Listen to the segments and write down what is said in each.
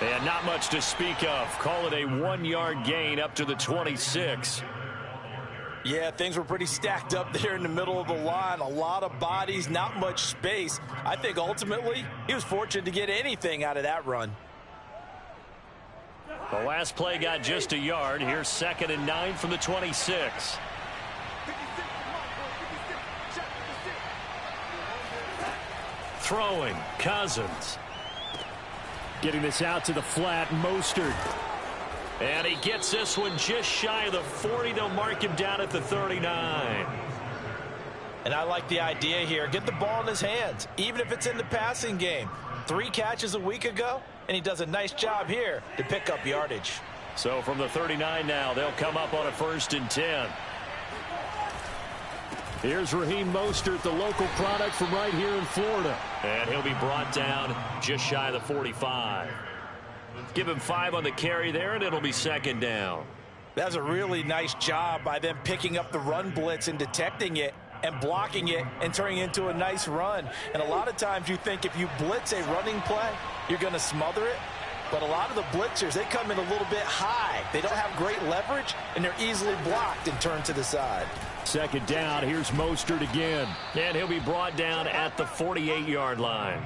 And not much to speak of. Call it a 1-yard gain up to the 26. Yeah, things were pretty stacked up there in the middle of the line. A lot of bodies, not much space. I think ultimately he was fortunate to get anything out of that run. The last play got just a yard. Here's 2nd and 9 from the 26. Throwing, Cousins. Getting this out to the flat, Mostert. And he gets this one just shy of the 40. They'll mark him down at the 39. And I like the idea here. Get the ball in his hands, even if it's in the passing game. 3 catches a week ago, and he does a nice job here to pick up yardage. So from the 39 now, they'll come up on a 1st and 10. Here's Raheem Mostert, the local product from right here in Florida. And he'll be brought down just shy of the 45. Give him 5 on the carry there, and it'll be 2nd down. That's a really nice job by them picking up the run blitz and detecting it and blocking it and turning it into a nice run. And a lot of times you think if you blitz a running play, you're going to smother it. But a lot of the blitzers, they come in a little bit high. They don't have great leverage, and they're easily blocked and turned to the side. 2nd down. Here's Mostert again. And he'll be brought down at the 48-yard line.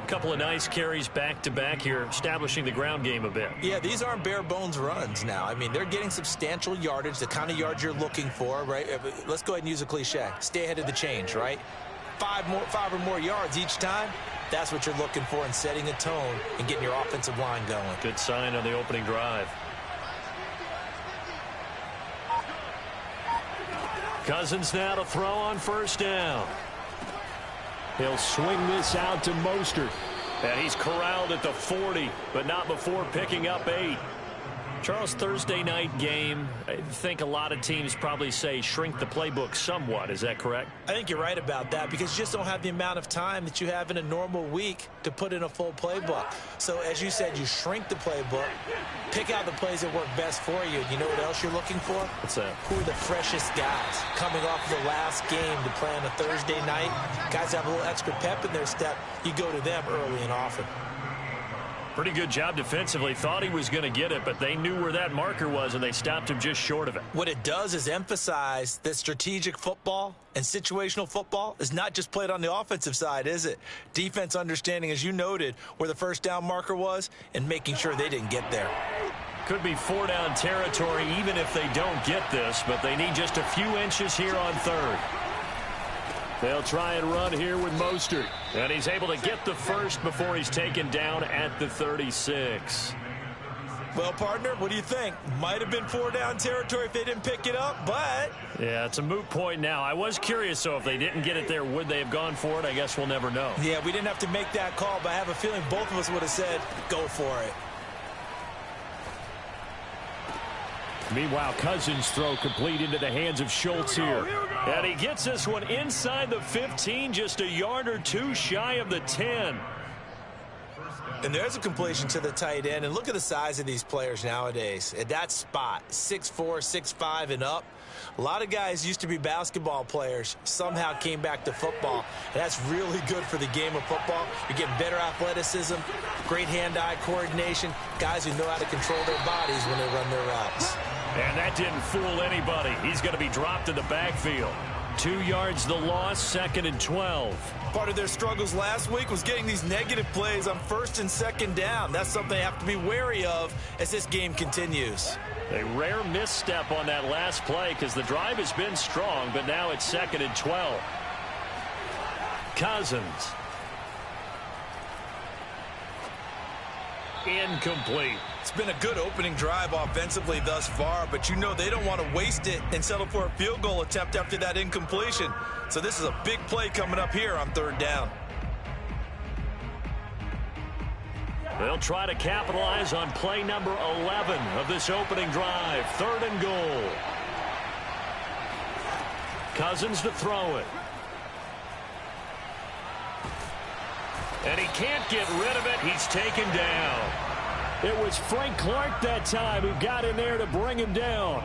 A couple of nice carries back-to-back here, establishing the ground game a bit. Yeah, these aren't bare-bones runs now. I mean, they're getting substantial yardage, the kind of yards you're looking for, right? Let's go ahead and use a cliche. Stay ahead of the change, right? 5 or more yards each time. That's what you're looking for in setting a tone and getting your offensive line going. Good sign on the opening drive. Cousins now to throw on 1st down. He'll swing this out to Mostert. And he's corralled at the 40, but not before picking up 8. Charles, Thursday night game, I think a lot of teams probably say shrink the playbook somewhat. Is that correct? I think you're right about that because you just don't have the amount of time that you have in a normal week to put in a full playbook. So as you said, you shrink the playbook, pick out the plays that work best for you. You know what else you're looking for? What's that? Who are the freshest guys coming off the last game to play on a Thursday night? Guys have a little extra pep in their step. You go to them early and often. Pretty good job defensively. Thought he was going to get it, but they knew where that marker was, and they stopped him just short of it. What it does is emphasize that strategic football and situational football is not just played on the offensive side, is it? Defense understanding, as you noted, where the 1st down marker was and making sure they didn't get there. Could be 4-down territory even if they don't get this, but they need just a few inches here on 3rd. They'll try and run here with Mostert. And he's able to get the 1st before he's taken down at the 36. Well, partner, what do you think? Might have been 4-down territory if they didn't pick it up, but... Yeah, it's a moot point now. I was curious, so if they didn't get it there, would they have gone for it? I guess we'll never know. Yeah, we didn't have to make that call, but I have a feeling both of us would have said, go for it. Meanwhile, Cousins' throw complete into the hands of Schultz here. And he gets this one inside the 15, just a yard or 2 shy of the 10. And there's a completion to the tight end. And look at the size of these players nowadays. At that spot, 6'4", 6'5", and up. A lot of guys used to be basketball players, somehow came back to football. And that's really good for the game of football. You're getting better athleticism, great hand-eye coordination, guys who know how to control their bodies when they run their routes. And that didn't fool anybody. He's going to be dropped in the backfield. 2 yards the loss, 2nd and 12. Part of their struggles last week was getting these negative plays on 1st and 2nd down. That's something they have to be wary of as this game continues. A rare misstep on that last play because the drive has been strong, but now it's 2nd and 12. Cousins. Incomplete. It's been a good opening drive offensively thus far, but you know they don't want to waste it and settle for a field goal attempt after that incompletion. So this is a big play coming up here on 3rd down. They'll try to capitalize on play number 11 of this opening drive. 3rd and goal. Cousins to throw it. And he can't get rid of it. He's taken down. It was Frank Clark that time who got in there to bring him down.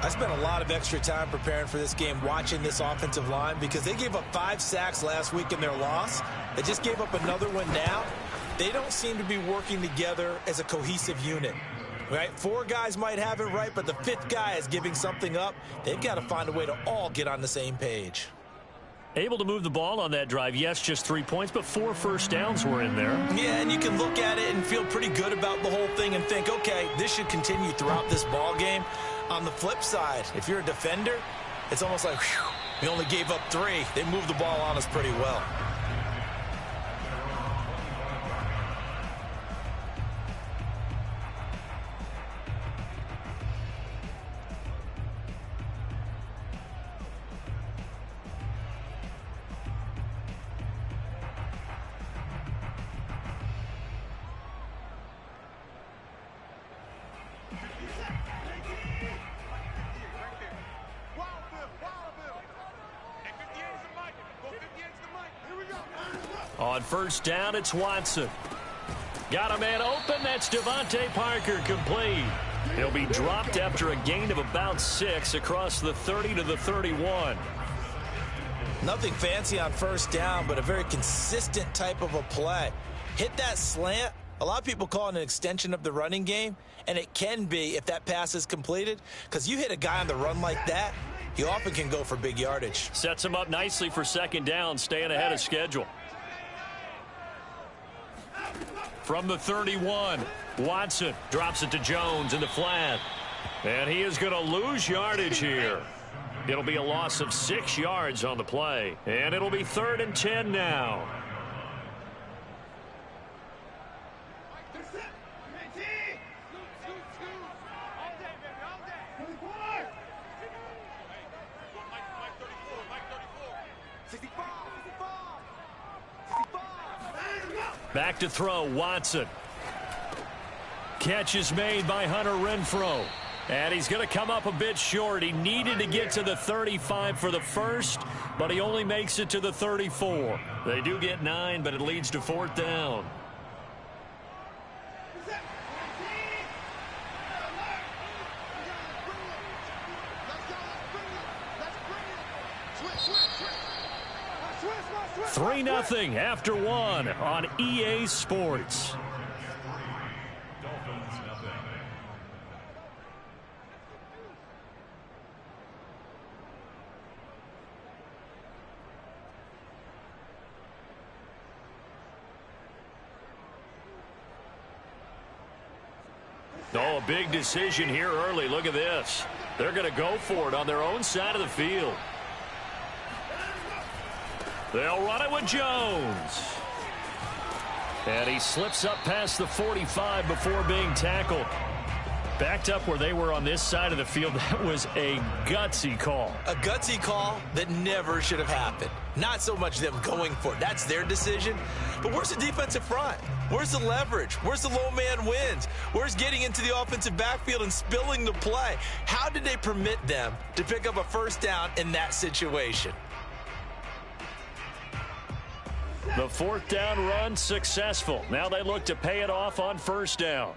I spent a lot of extra time preparing for this game, watching this offensive line, because they gave up 5 sacks last week in their loss. They just gave up another one now. they don't seem to be working together as a cohesive unit. Right? 4 guys might have it right, but the 5th guy is giving something up. They've got to find a way to all get on the same page. Able to move the ball on that drive. Yes, just 3 points, but 4 first downs were in there. Yeah, and you can look at it and feel pretty good about the whole thing and think, okay, this should continue throughout this ball game. On the flip side, if you're a defender, it's almost like, whew, we only gave up 3. They moved the ball on us pretty well. On first down, it's Watson. Got a man open. That's Devontae Parker, complete. He'll be dropped after a gain of about 6 across the 30 to the 31. Nothing fancy on first down, but a very consistent type of a play. Hit that slant. A lot of people call it an extension of the running game, and it can be if that pass is completed, because you hit a guy on the run like that, he often can go for big yardage. Sets him up nicely for second down, staying ahead of schedule. From the 31, Watson drops it to Jones in the flat. And he is going to lose yardage here. It'll be a loss of 6 yards on the play. And it'll be 3rd and 10 now. Back to throw, Watson. Catch is made by Hunter Renfrow. And he's going to come up a bit short. He needed to get to the 35 for the first, but he only makes it to the 34. They do get 9, but it leads to 4th down. Three 0 after 1 on EA Sports. Oh, a big decision here early. Look at this. They're going to go for it on their own side of the field. They'll run it with Jones. And he slips up past the 45 before being tackled. Backed up where they were on this side of the field. That was a gutsy call. A gutsy call that never should have happened. Not so much them going for it. That's their decision. But where's the defensive front? Where's the leverage? Where's the low man wins? Where's getting into the offensive backfield and spilling the play? How did they permit them to pick up a first down in that situation? The 4th down run successful. Now they look to pay it off on first down.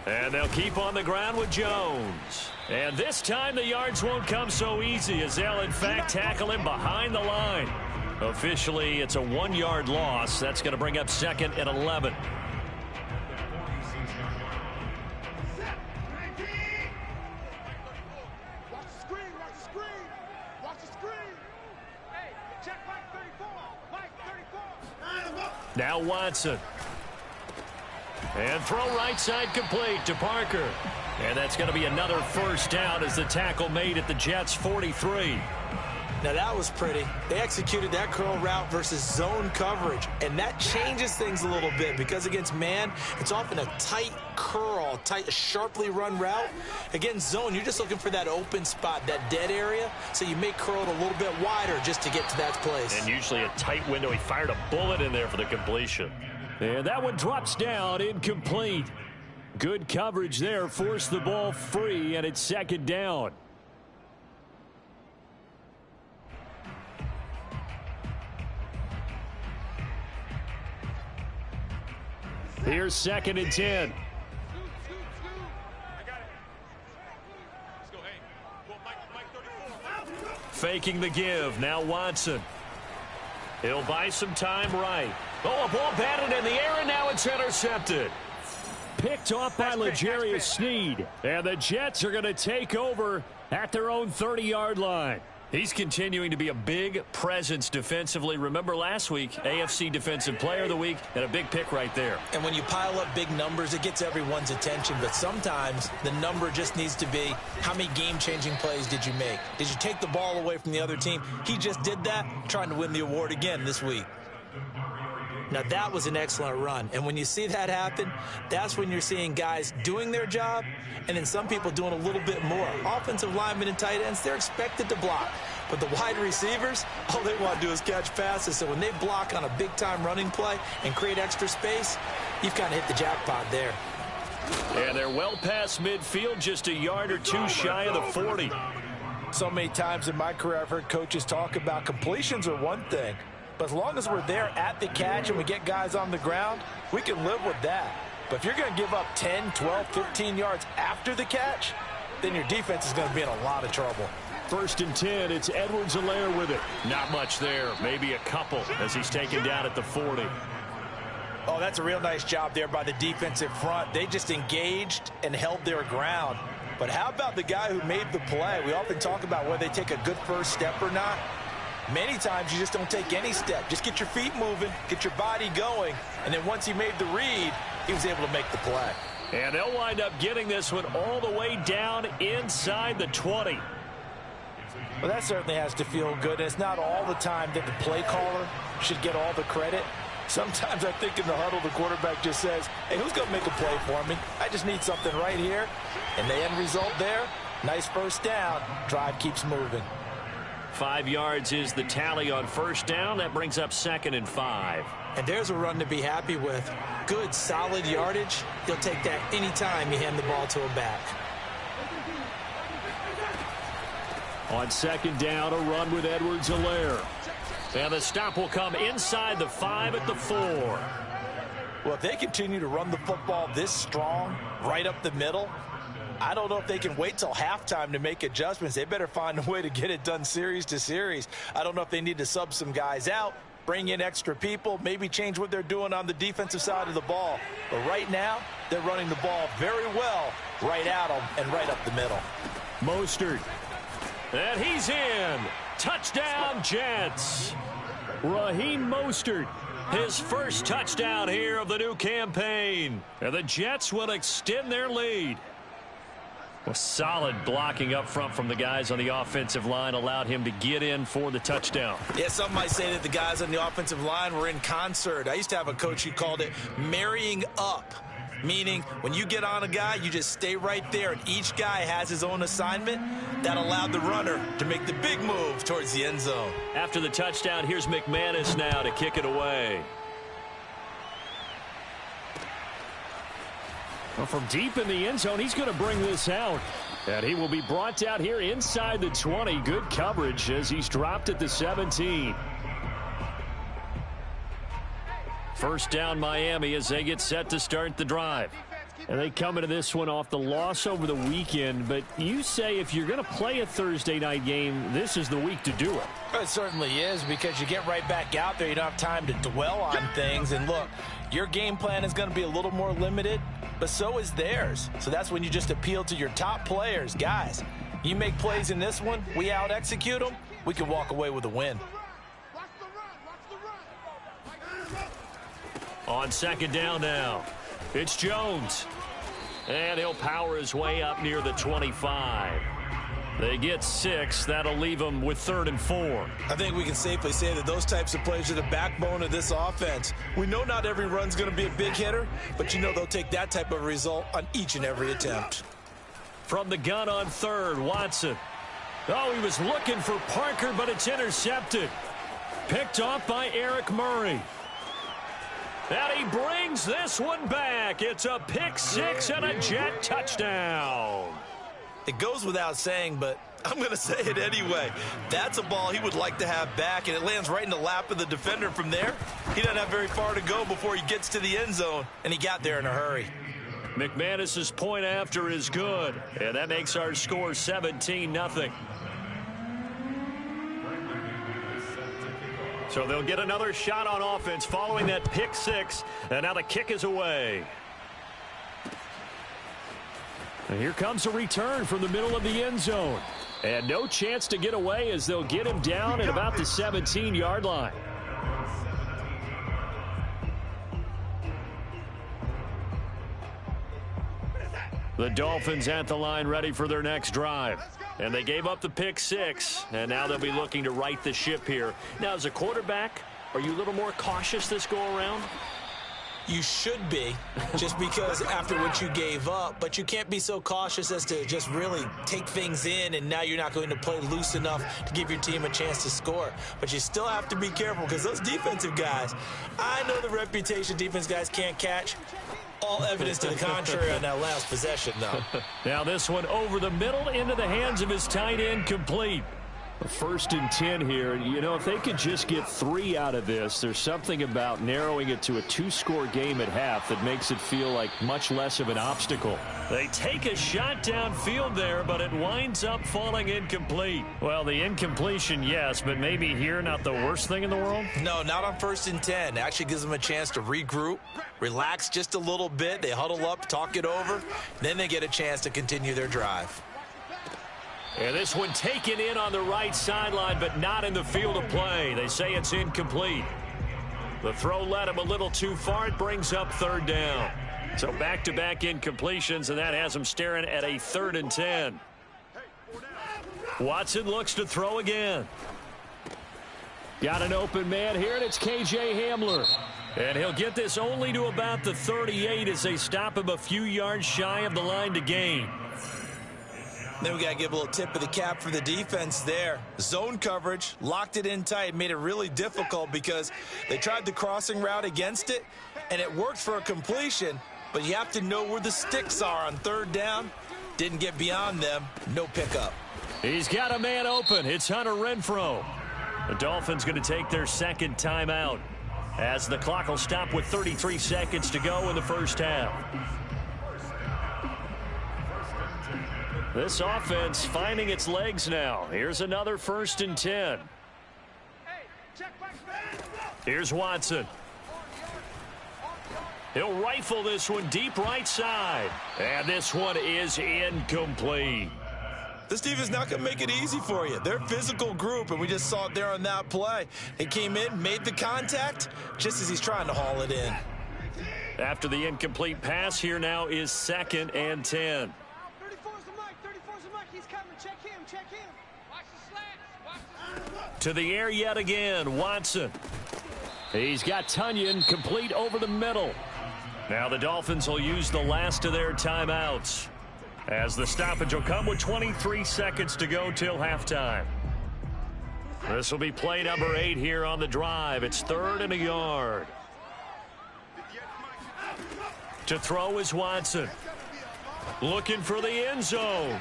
And they'll keep on the ground with Jones. And this time the yards won't come so easy as they'll in fact tackle him behind the line. Officially, it's a 1-yard loss. That's going to bring up 2nd and 11. Now Watson. And throw right side complete to Parker. And that's going to be another first down as the tackle made at the Jets' 43. Now that was pretty. They executed that curl route versus zone coverage, and that changes things a little bit because against man, it's often a tight curl, tight, sharply run route. Against zone, you're just looking for that open spot, that dead area, so you may curl it a little bit wider just to get to that place. And usually a tight window. He fired a bullet in there for the completion. And that one drops down, incomplete. Good coverage there, forced the ball free, and it's 2nd down. Here's 2nd and 10. Faking the give. Now Watson. He'll buy some time right. Oh, a ball batted in the air, and now it's intercepted. Picked off by L'Jarius Sneed. And the Jets are going to take over at their own 30-yard line. He's continuing to be a big presence defensively. Remember last week, AFC Defensive Player of the Week, and a big pick right there. And when you pile up big numbers, it gets everyone's attention. But sometimes the number just needs to be, how many game-changing plays did you make? Did you take the ball away from the other team? He just did that, trying to win the award again this week. Now, that was an excellent run. And when you see that happen, that's when you're seeing guys doing their job and then some people doing a little bit more. Offensive linemen and tight ends, they're expected to block. But the wide receivers, all they want to do is catch passes. So when they block on a big-time running play and create extra space, you've kind of hit the jackpot there. And they're well past midfield, just a yard or two shy of the 40. So many times in my career, I've heard coaches talk about completions are one thing. But as long as we're there at the catch and we get guys on the ground, we can live with that. But if you're going to give up 10, 12, 15 yards after the catch, then your defense is going to be in a lot of trouble. 1st and 10, it's Edwards-Helaire with it. Not much there, maybe a couple as he's taken down at the 40. Oh, that's a real nice job there by the defensive front. They just engaged and held their ground. But how about the guy who made the play? We often talk about whether they take a good first step or not. Many times you just don't take any step. Just get your feet moving, get your body going, and then once he made the read, he was able to make the play. And they'll wind up getting this one all the way down inside the 20. Well, that certainly has to feel good. And it's not all the time that the play caller should get all the credit. Sometimes I think in the huddle, the quarterback just says, hey, who's going to make a play for me? I just need something right here. And the end result there, nice first down. Drive keeps moving. 5 yards is the tally on first down. That brings up 2nd and 5. And there's a run to be happy with. Good, solid yardage. He'll take that anytime you hand the ball to a back. On 2nd down, a run with Edwards-Helaire. And the stop will come inside the 5 at the 4. Well, if they continue to run the football this strong, right up the middle, I don't know if they can wait till halftime to make adjustments. They better find a way to get it done series to series. I don't know if they need to sub some guys out, bring in extra people, maybe change what they're doing on the defensive side of the ball. But right now, they're running the ball very well right at them and right up the middle. Mostert. And he's in. Touchdown, Jets. Raheem Mostert, his first touchdown here of the new campaign. And the Jets will extend their lead. Well, solid blocking up front from the guys on the offensive line allowed him to get in for the touchdown. Yeah, some might say that the guys on the offensive line were in concert. I used to have a coach who called it marrying up, meaning when you get on a guy, you just stay right there, and each guy has his own assignment. That allowed the runner to make the big move towards the end zone. After the touchdown, here's McManus now to kick it away. Well, from deep in the end zone, he's going to bring this out. And he will be brought out here inside the 20. Good coverage as he's dropped at the 17. First down, Miami, as they get set to start the drive. And they come into this one off the loss over the weekend. But you say if you're going to play a Thursday night game, this is the week to do it. It certainly is, because you get right back out there. You don't have time to dwell on things. And look, your game plan is going to be a little more limited, but so is theirs. So that's when you just appeal to your top players. Guys, you make plays in this one, we out-execute them, we can walk away with a win. On 2nd down now, it's Jones. And he'll power his way up near the 25. They get 6. That'll leave them with 3rd and 4. I think we can safely say that those types of plays are the backbone of this offense. We know not every run's going to be a big hitter, but you know they'll take that type of result on each and every attempt. From the gun on 3rd, Watson. Oh, he was looking for Parker, but it's intercepted. Picked off by Eric Murray. And he brings this one back. It's a pick 6 and a Jet touchdown. It goes without saying, but I'm going to say it anyway. That's a ball he would like to have back, and it lands right in the lap of the defender from there. He doesn't have very far to go before he gets to the end zone, and he got there in a hurry. McManus's point after is good, and that makes our score 17-0. So they'll get another shot on offense following that pick six. And now the kick is away. And here comes a return from the middle of the end zone. And no chance to get away as they'll get him down at about the 17-yard line. The Dolphins at the line ready for their next drive. And they gave up the pick six, and now they'll be looking to right the ship here. Now, as a quarterback, are you a little more cautious this go-around? You should be, just because after what you gave up, but you can't be so cautious as to just really take things in, and now you're not going to play loose enough to give your team a chance to score. But you still have to be careful because those defensive guys, I know the reputation defense guys can't catch. All evidence to the contrary on that last possession, though. Now this one over the middle into the hands of his tight end, complete. First and 10 here. You know, if they could just get 3 out of this, there's something about narrowing it to a 2-score game at half that makes it feel like much less of an obstacle. They take a shot downfield there, but it winds up falling incomplete. Well, the incompletion, yes, but maybe here not the worst thing in the world? No, not on first and 10. It actually gives them a chance to regroup, relax just a little bit. They huddle up, talk it over, then they get a chance to continue their drive. And this one taken in on the right sideline, but not in the field of play. They say it's incomplete. The throw led him a little too far. It brings up third down. So back-to-back incompletions, and that has him staring at a 3rd and 10. Watson looks to throw again. Got an open man here, and it's K.J. Hamler. And he'll get this only to about the 38 as they stop him a few yards shy of the line to gain. Then we got to give a little tip of the cap for the defense there. Zone coverage, locked it in tight, made it really difficult because they tried the crossing route against it, and it worked for a completion, but you have to know where the sticks are on 3rd down. Didn't get beyond them, no pickup. He's got a man open. It's Hunter Renfrow. The Dolphins going to take their 2nd timeout as the clock will stop with 33 seconds to go in the first half. This offense finding its legs now. Here's another 1st and 10. Here's Watson. He'll rifle this one deep right side. And this one is incomplete. This defense is not going to make it easy for you. They're a physical group, and we just saw it there on that play. He came in, made the contact, just as he's trying to haul it in. After the incomplete pass, here now is 2nd and 10. To the air yet again, Watson. He's got Tunyon complete over the middle. Now the Dolphins will use the last of their timeouts as the stoppage will come with 23 seconds to go till halftime. This will be play number 8 here on the drive. It's 3rd and a yard. To throw is Watson. Looking for the end zone.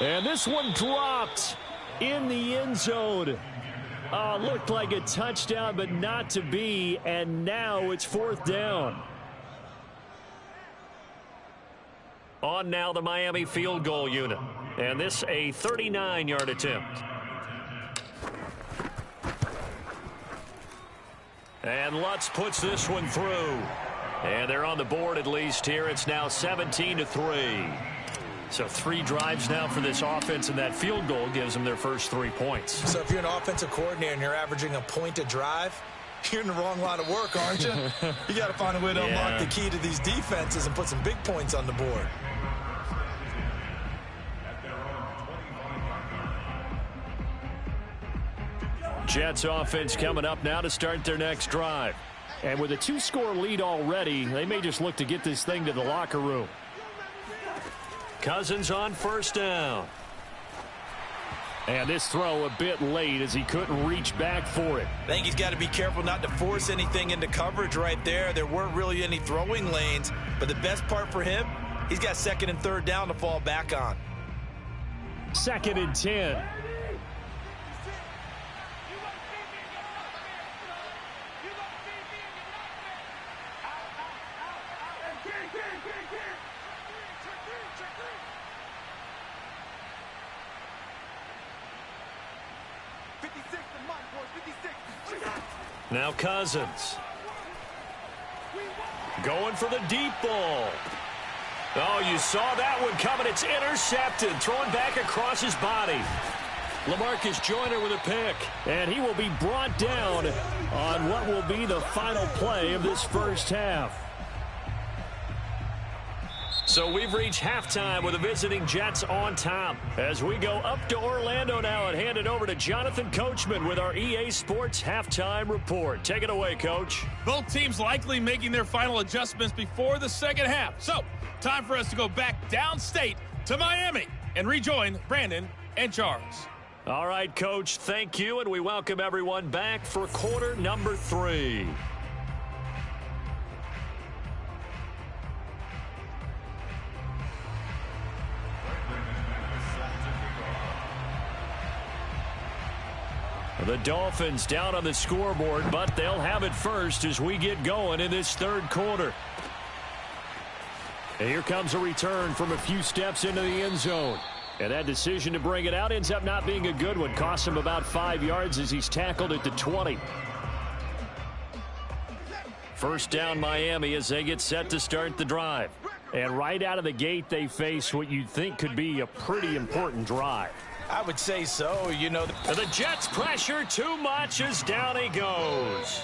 And this one dropped in the end zone. Looked like a touchdown, but not to be. And now it's 4th down. On now the Miami field goal unit. And this a 39-yard attempt. And Lutz puts this one through. And they're on the board at least here. It's now 17-3. So 3 drives now for this offense, and that field goal gives them their first 3 points. So if you're an offensive coordinator and you're averaging a point a drive, you're in the wrong line of work, aren't you? You got to find a way to unlock the key to these defenses and put some big points on the board. Jets offense coming up now to start their next drive. And with a 2-score lead already, they may just look to get this thing to the locker room. Cousins on 1st down. And this throw a bit late as he couldn't reach back for it. I think he's got to be careful not to force anything into coverage right there. There weren't really any throwing lanes, but the best part for him, he's got 2nd and 3rd down to fall back on. 2nd and 10. Now Cousins. Going for the deep ball. Oh, you saw that one coming. It's intercepted. Throwing back across his body. LaMarcus Joyner with a pick. And he will be brought down on what will be the final play of this first half. So we've reached halftime with the visiting Jets on top. As we go up to Orlando now and hand it over to Jonathan Coachman with our EA Sports Halftime Report. Take it away, Coach. Both teams likely making their final adjustments before the second half. So, time for us to go back downstate to Miami and rejoin Brandon and Charles. All right, Coach, thank you, and we welcome everyone back for quarter number 3. The Dolphins down on the scoreboard, but they'll have it first as we get going in this third quarter. And here comes a return from a few steps into the end zone. And that decision to bring it out ends up not being a good one. Costs him about 5 yards as he's tackled at the 20. First down Miami as they get set to start the drive. And right out of the gate, they face what you'd think could be a pretty important drive. I would say so. You know, the Jets pressure too much as down he goes.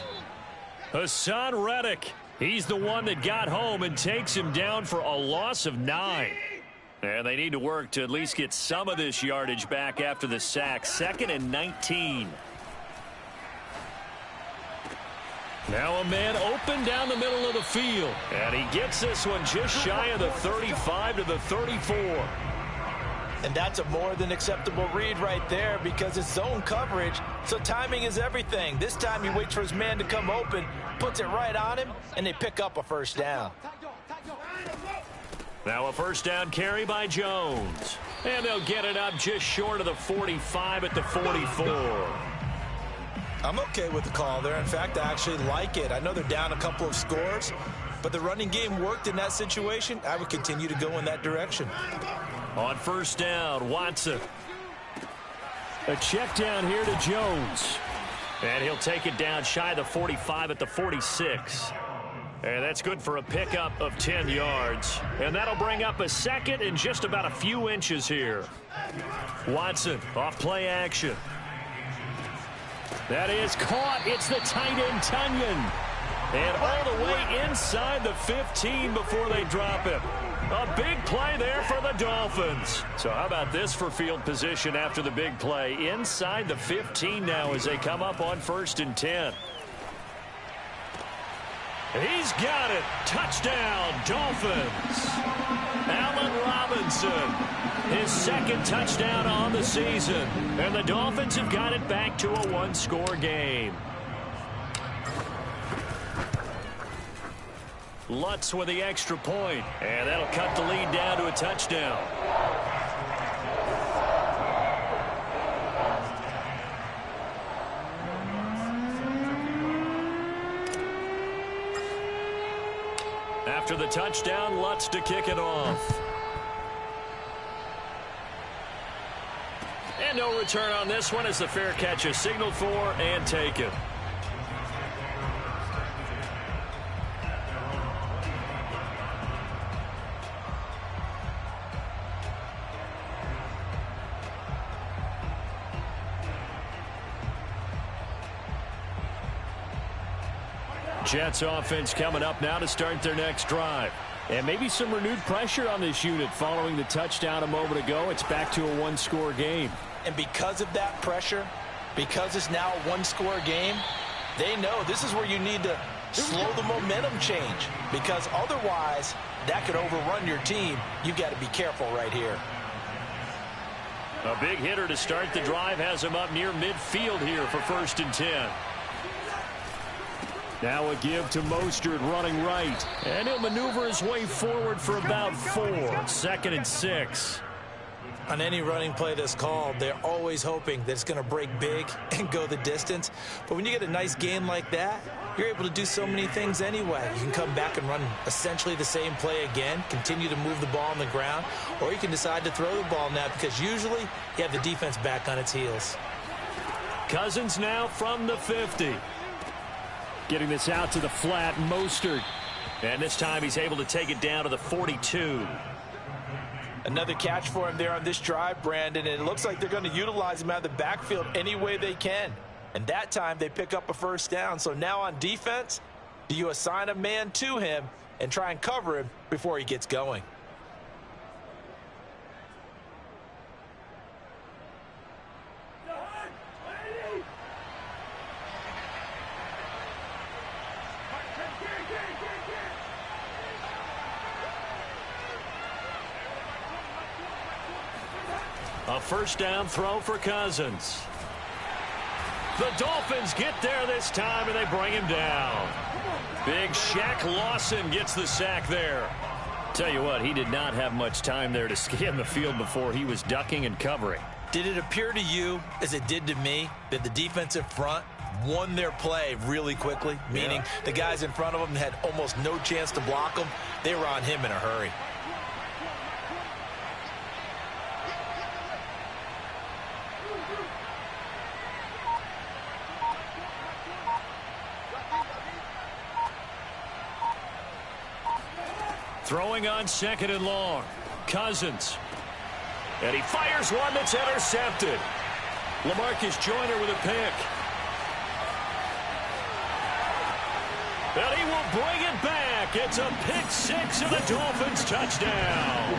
Hassan Reddick. He's the one that got home and takes him down for a loss of 9. And they need to work to at least get some of this yardage back after the sack. 2nd and 19. Now a man open down the middle of the field. And he gets this one just shy of the 35 to the 34. And that's a more than acceptable read right there because it's zone coverage, so timing is everything. This time he waits for his man to come open, puts it right on him, and they pick up a first down. Now a first down carry by Jones. And they'll get it up just short of the 45 at the 44. I'm okay with the call there. In fact, I actually like it. I know they're down a couple of scores, but the running game worked in that situation. I would continue to go in that direction. On first down, Watson. A check down here to Jones. And he'll take it down shy of the 45 at the 46. And that's good for a pickup of 10 yards. And that'll bring up a second and just about a few inches here. Watson off play action. That is caught. It's the tight end, Tunyon. And all the way inside the 15 before they drop him. A big play there for the Dolphins. So how about this for field position after the big play? Inside the 15 now as they come up on 1st and 10. He's got it. Touchdown, Dolphins. Allen Robinson, his 2nd touchdown on the season. And the Dolphins have got it back to a 1-score game. Lutz with the extra point, and that'll cut the lead down to a touchdown. After the touchdown, Lutz to kick it off. And no return on this one as the fair catch is signaled for and taken. Jets offense coming up now to start their next drive. And maybe some renewed pressure on this unit following the touchdown a moment ago. It's back to a 1-score game. And because of that pressure, because it's now a 1-score game, they know this is where you need to slow the momentum change. Because otherwise, that could overrun your team. You've got to be careful right here. A big hitter to start the drive has him up near midfield here for 1st and 10. Now a give to Mostert running right. And he'll maneuver his way forward for about 4. 2nd and 6. On any running play that's called, they're always hoping that it's going to break big and go the distance. But when you get a nice game like that, you're able to do so many things anyway. You can come back and run essentially the same play again, continue to move the ball on the ground, or you can decide to throw the ball now because usually you have the defense back on its heels. Cousins now from the 50. Getting this out to the flat, Mostert. And this time he's able to take it down to the 42. Another catch for him there on this drive, Brandon, and it looks like they're going to utilize him out of the backfield any way they can. And that time they pick up a first down. So now on defense, do you assign a man to him and try and cover him before he gets going? A first down throw for Cousins. The Dolphins get there this time, and they bring him down. Big Shaq Lawson gets the sack there. Tell you what, he did not have much time there to scan the field before he was ducking and covering. Did it appear to you, as it did to me, that the defensive front won their play really quickly? Meaning the guys in front of them had almost no chance to block them. They were on him in a hurry. Throwing on second and long. Cousins. And he fires one that's intercepted. LaMarcus Joyner with a pick. And he will bring it back. It's a pick six and a Dolphins touchdown.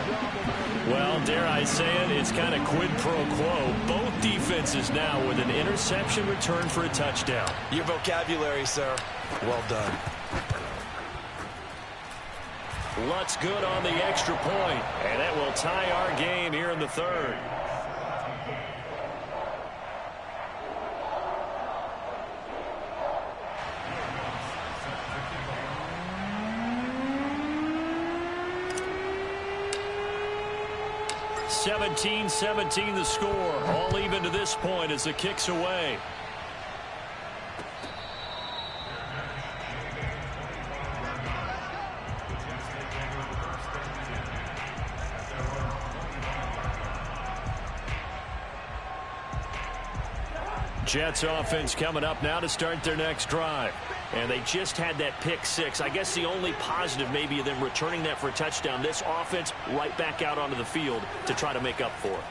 Well, dare I say it, it's kind of quid pro quo. Both defenses now with an interception return for a touchdown. Your vocabulary, sir. Well done. Lutz good on the extra point, and it will tie our game here in the third. (17-17) the score. All even to this point as the kick's away. Jets offense coming up now to start their next drive. And they just had that pick six. I guess the only positive maybe of them returning that for a touchdown. This offense right back out onto the field to try to make up for it.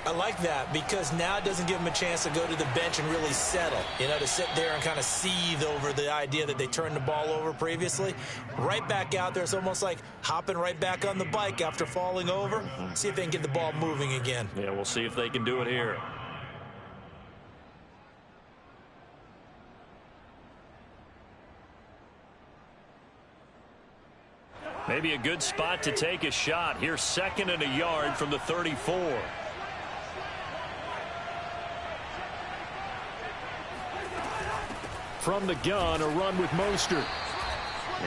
I like that because now it doesn't give them a chance to go to the bench and really settle. You know, to sit there and kind of seethe over the idea that they turned the ball over previously. Right back out there. It's almost like hopping right back on the bike after falling over. See if they can get the ball moving again. Yeah, we'll see if they can do it here. Maybe a good spot to take a shot. Here's second and a yard from the 34. From the gun, a run with Mostert.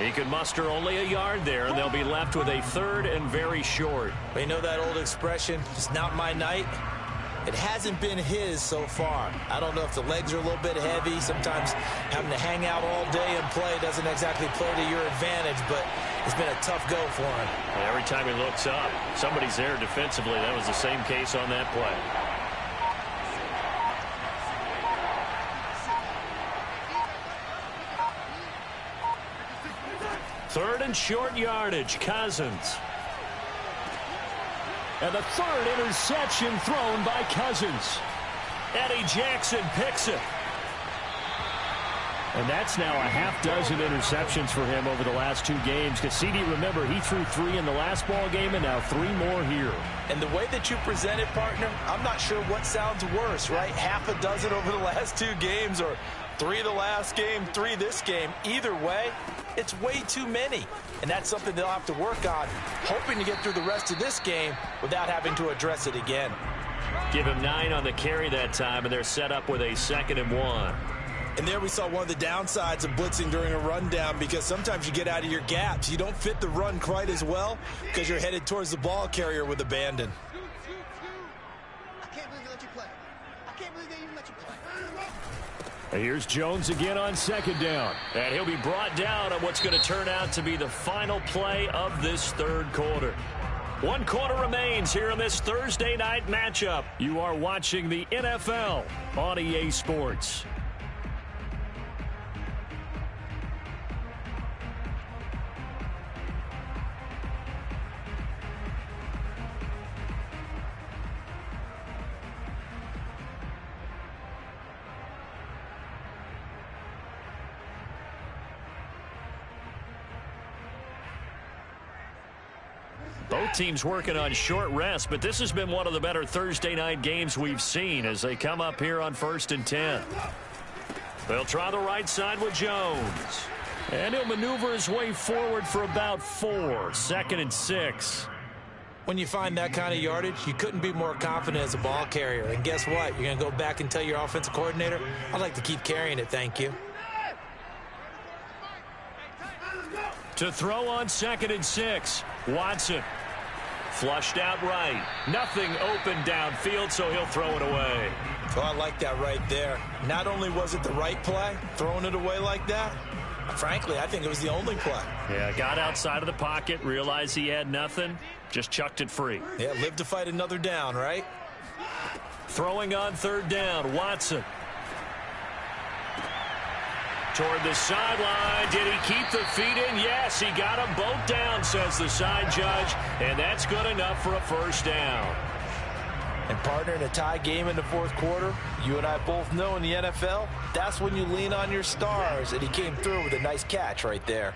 He can muster only a yard there, and they'll be left with a third and very short. You know that old expression, it's not my night? It hasn't been his so far. I don't know if the legs are a little bit heavy. Sometimes having to hang out all day and play doesn't exactly play to your advantage, but it's been a tough go for him. And every time he looks up, somebody's there defensively. That was the same case on that play. Third and short yardage, Cousins. And the third interception thrown by Cousins. Eddie Jackson picks it. And that's now a half dozen interceptions for him over the last two games. Because CD, remember, he threw 3 in the last ball game and now 3 more here. And the way that you present it, partner, I'm not sure what sounds worse, right? Half a dozen over the last 2 games or 3 the last game, 3 this game. Either way, it's way too many. And that's something they'll have to work on, hoping to get through the rest of this game without having to address it again. Give him 9 on the carry that time, and they're set up with a 2nd and 1. And there we saw one of the downsides of blitzing during a rundown, because sometimes you get out of your gaps. You don't fit the run quite as well because you're headed towards the ball carrier with abandon. I can't believe they let you play. I can't believe they even let you play. And here's Jones again on 2nd down. And he'll be brought down on what's going to turn out to be the final play of this 3rd quarter. 1 quarter remains here in this Thursday night matchup. You are watching the NFL on EA Sports. Both teams working on short rest, but this has been one of the better Thursday night games we've seen as they come up here on 1st and 10. They'll try the right side with Jones. And he'll maneuver his way forward for about 4. 2nd and 6. When you find that kind of yardage, you couldn't be more confident as a ball carrier. And guess what? You're going to go back and tell your offensive coordinator, I'd like to keep carrying it, thank you. To throw on 2nd and 6. Watson. Flushed out right. Nothing open downfield, so he'll throw it away. So I like that right there. Not only was it the right play, throwing it away like that, frankly, I think it was the only play. Yeah, got outside of the pocket, realized he had nothing, just chucked it free. Yeah, live to fight another down, right? Throwing on 3rd down, Watson. Toward the sideline. Did he keep the feet in? Yes, he got them both down, says the side judge, and that's good enough for a 1st down. And partner, in a tie game in the 4th quarter, you and I both know in the NFL, that's when you lean on your stars, and he came through with a nice catch right there.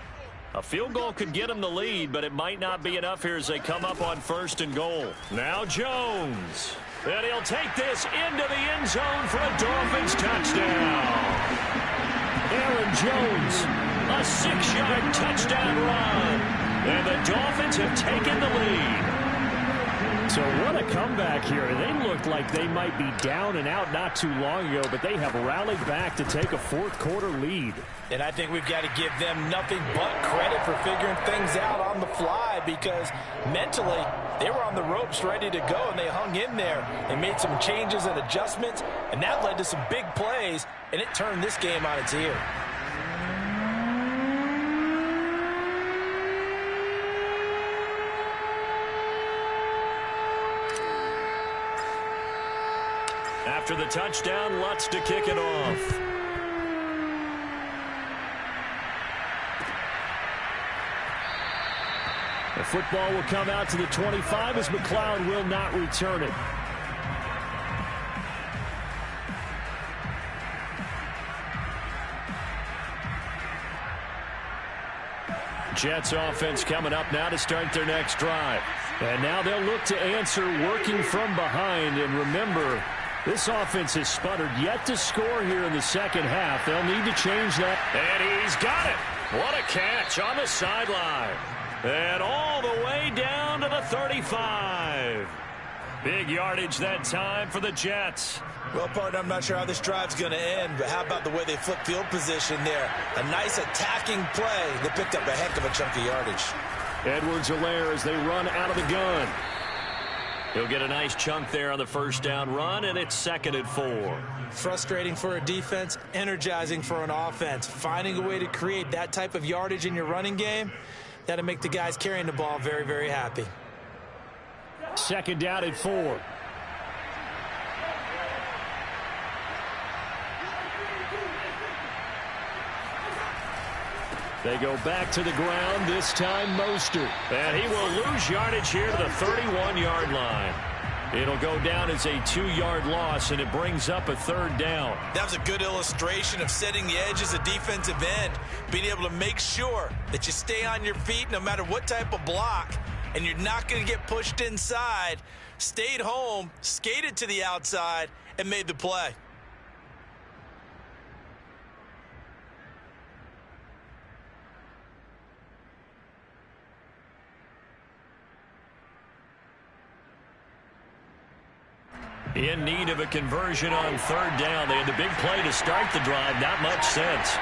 A field goal could get him the lead, but it might not be enough here as they come up on 1st and goal. Now Jones. And he'll take this into the end zone for a Dolphins touchdown. Aaron Jones, a 6-yard touchdown run. And the Dolphins have taken the lead. So what a comeback here. They looked like they might be down and out not too long ago, but they have rallied back to take a 4th quarter lead. And I think we've got to give them nothing but credit for figuring things out on the fly, because mentally they were on the ropes ready to go, and they hung in there. They made some changes and adjustments, and that led to some big plays, and it turned this game on its ear. After the touchdown, Lutz to kick it off. The football will come out to the 25 as McLeod will not return it. Jets offense coming up now to start their next drive. And now they'll look to answer working from behind. And remember, this offense has sputtered yet to score here in the 2nd half. They'll need to change that. And he's got it. What a catch on the sideline. And all the way down to the 35. Big yardage that time for the Jets. Well, partner, I'm not sure how this drive's going to end, but how about the way they flip field position there? A nice attacking play. They picked up a heck of a chunk of yardage. Edwards-Helaire as they run out of the gun. He'll get a nice chunk there on the 1st down run, and it's 2nd and 4. Frustrating for a defense, energizing for an offense. Finding a way to create that type of yardage in your running game, that'll make the guys carrying the ball very, very happy. 2nd down and 4. They go back to the ground, this time Mostert. And he will lose yardage here to the 31-yard line. It'll go down as a 2-yard loss, and it brings up a 3rd down. That was a good illustration of setting the edge as a defensive end, being able to make sure that you stay on your feet no matter what type of block, and you're not going to get pushed inside. Stayed home, skated to the outside, and made the play. In need of a conversion on 3rd down. They had the big play to start the drive. Not much sense.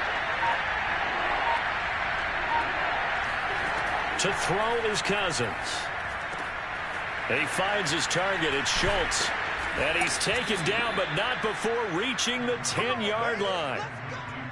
To throw is Cousins. He finds his target. It's Schultz. And he's taken down, but not before reaching the 10-yard line.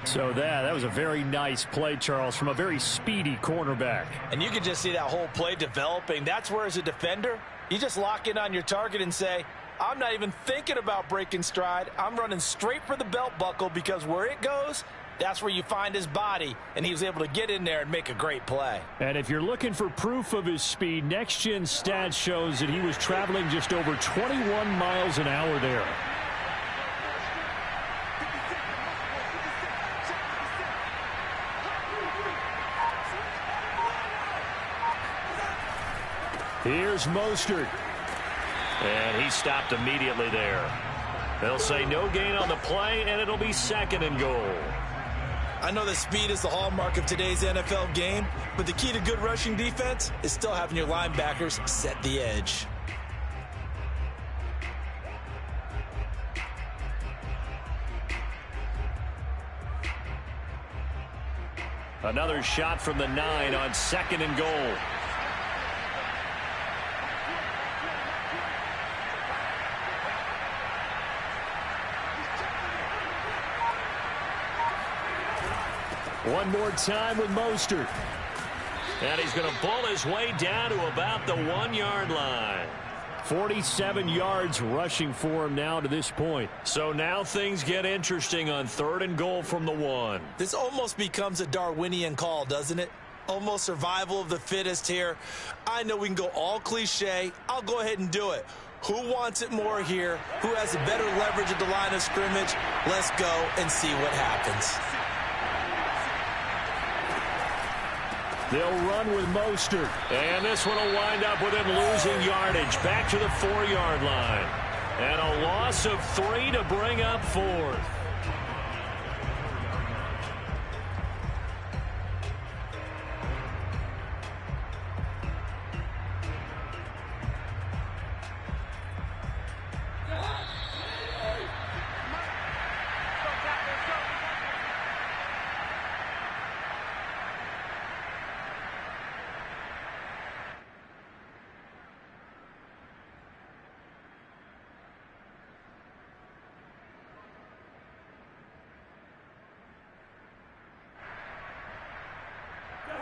So that was a very nice play, Charles, from a very speedy cornerback. And you can just see that whole play developing. That's where, as a defender, you just lock in on your target and say, I'm not even thinking about breaking stride. I'm running straight for the belt buckle, because where it goes, that's where you find his body, and he was able to get in there and make a great play. And if you're looking for proof of his speed, Next Gen Stats shows that he was traveling just over 21 miles an hour there. Here's Mostert. And he stopped immediately there. They'll say no gain on the play, and it'll be 2nd and goal. I know that speed is the hallmark of today's NFL game, but the key to good rushing defense is still having your linebackers set the edge. Another shot from the 9 on 2nd and goal. One more time with Mostert. And he's going to pull his way down to about the 1-yard line. 47 yards rushing for him now to this point. So now things get interesting on 3rd and goal from the 1. This almost becomes a Darwinian call, doesn't it? Almost survival of the fittest here. I know we can go all cliche. I'll go ahead and do it. Who wants it more here? Who has a better leverage at the line of scrimmage? Let's go and see what happens. They'll run with Mostert. And this one will wind up with him losing yardage back to the 4-yard line. And a loss of 3 to bring up 4th.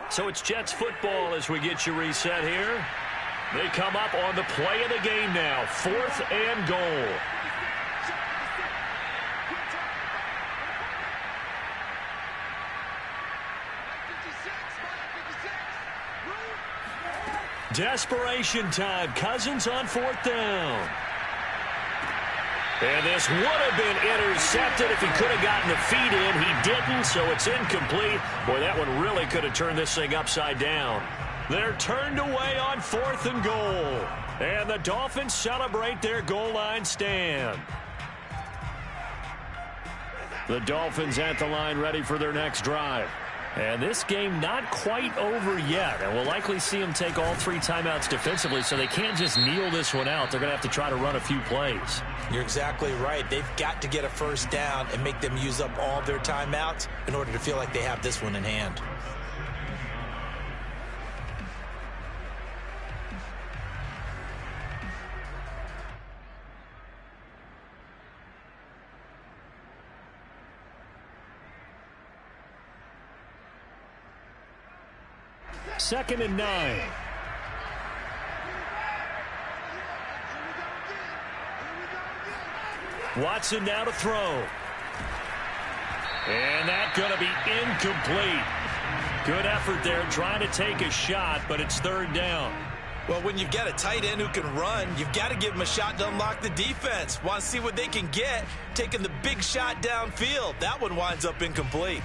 So it's Jets football as we get you reset here. They come up on the play of the game now. 4th and goal. Desperation time. Cousins on 4th down. And this would have been intercepted if he could have gotten the feet in. He didn't, so it's incomplete. Boy, that one really could have turned this thing upside down. They're turned away on 4th and goal. And the Dolphins celebrate their goal line stand. The Dolphins at the line ready for their next drive. And this game not quite over yet. And we'll likely see them take all 3 timeouts defensively, so they can't just kneel this one out. They're going to have to try to run a few plays. You're exactly right. They've got to get a first down and make them use up all their timeouts in order to feel like they have this one in hand. Second and 9. Watson now to throw. And that's going to be incomplete. Good effort there trying to take a shot, but it's 3rd down. Well, when you've got a tight end who can run, you've got to give him a shot to unlock the defense. Want to see what they can get, taking the big shot downfield. That one winds up incomplete.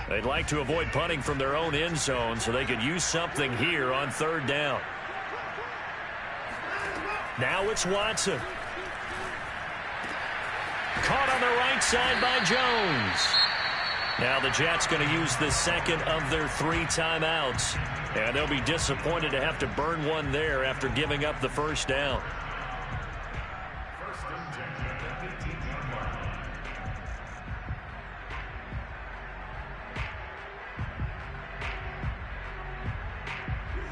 They'd like to avoid punting from their own end zone so they could use something here on 3rd down. Now it's Watson. Caught on the right side by Jones. Now the Jets going to use the 2nd of their 3 timeouts. And they'll be disappointed to have to burn one there after giving up the first down.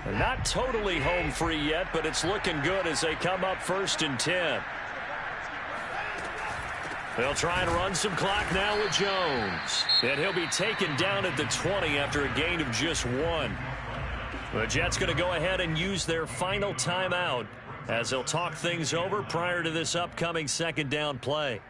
And not totally home free yet, but it's looking good as they come up 1st and 10. They'll try and run some clock now with Jones. And he'll be taken down at the 20 after a gain of just 1. The Jets going to go ahead and use their final timeout as they'll talk things over prior to this upcoming 2nd down play.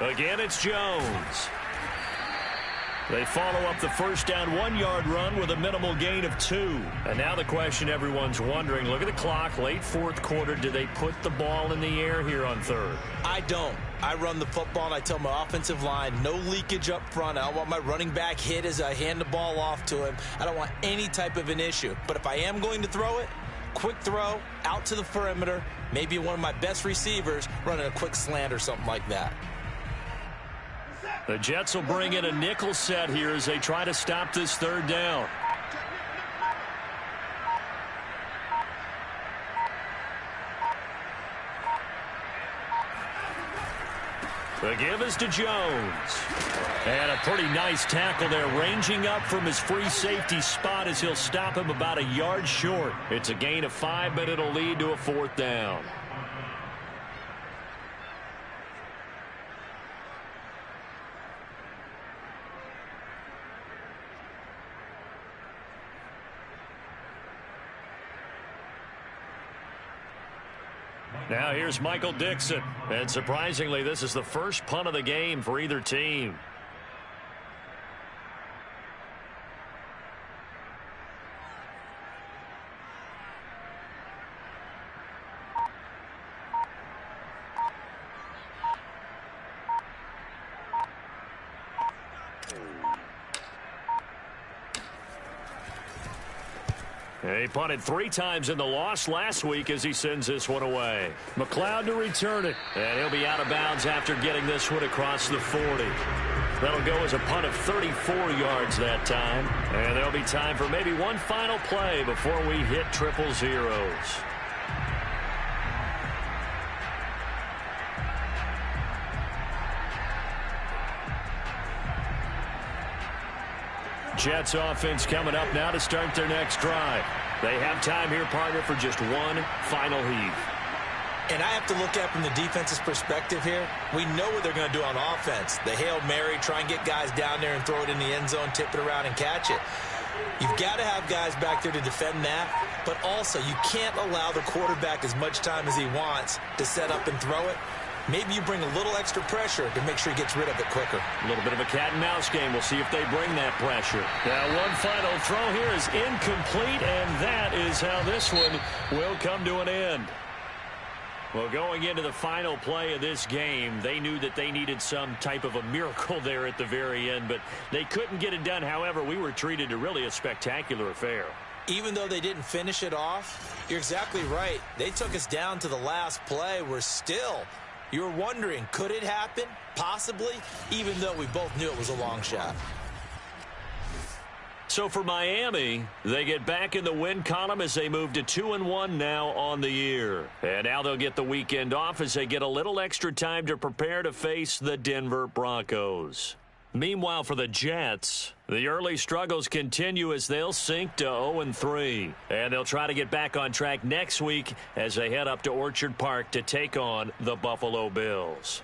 Again, it's Jones. They follow up the 1st down 1-yard run with a minimal gain of 2. And now the question everyone's wondering, look at the clock, late 4th quarter, do they put the ball in the air here on 3rd? I don't. I run the football, and I tell my offensive line, no leakage up front. I don't want my running back hit as I hand the ball off to him. I don't want any type of an issue. But if I am going to throw it, quick throw, out to the perimeter, maybe one of my best receivers running a quick slant or something like that. The Jets will bring in a nickel set here as they try to stop this 3rd down. The give is to Jones. And a pretty nice tackle there, ranging up from his free safety spot as he'll stop him about a yard short. It's a gain of 5, but it'll lead to a 4th down. Now here's Michael Dixon. And surprisingly, this is the first punt of the game for either team. He punted 3 times in the loss last week as he sends this one away. McLeod to return it. And he'll be out of bounds after getting this one across the 40. That'll go as a punt of 34 yards that time. And there'll be time for maybe one final play before we hit 000. Jets offense coming up now to start their next drive. They have time here, partner, for just one final heave. And I have to look at it from the defense's perspective here. We know what they're going to do on offense. The Hail Mary, try and get guys down there and throw it in the end zone, tip it around and catch it. You've got to have guys back there to defend that, but also you can't allow the quarterback as much time as he wants to set up and throw it. Maybe you bring a little extra pressure to make sure he gets rid of it quicker. A little bit of a cat and mouse game. We'll see if they bring that pressure. Now one final throw here is incomplete, and that is how this one will come to an end. Well, going into the final play of this game, they knew that they needed some type of a miracle there at the very end, but they couldn't get it done. However, we were treated to really a spectacular affair. Even though they didn't finish it off, you're exactly right. They took us down to the last play. We're still... You were wondering, could it happen? Possibly, even though we both knew it was a long shot. So for Miami, they get back in the win column as they move to 2-1 now on the year. And now they'll get the weekend off as they get a little extra time to prepare to face the Denver Broncos. Meanwhile, for the Jets, the early struggles continue as they'll sink to 0-3. And they'll try to get back on track next week as they head up to Orchard Park to take on the Buffalo Bills.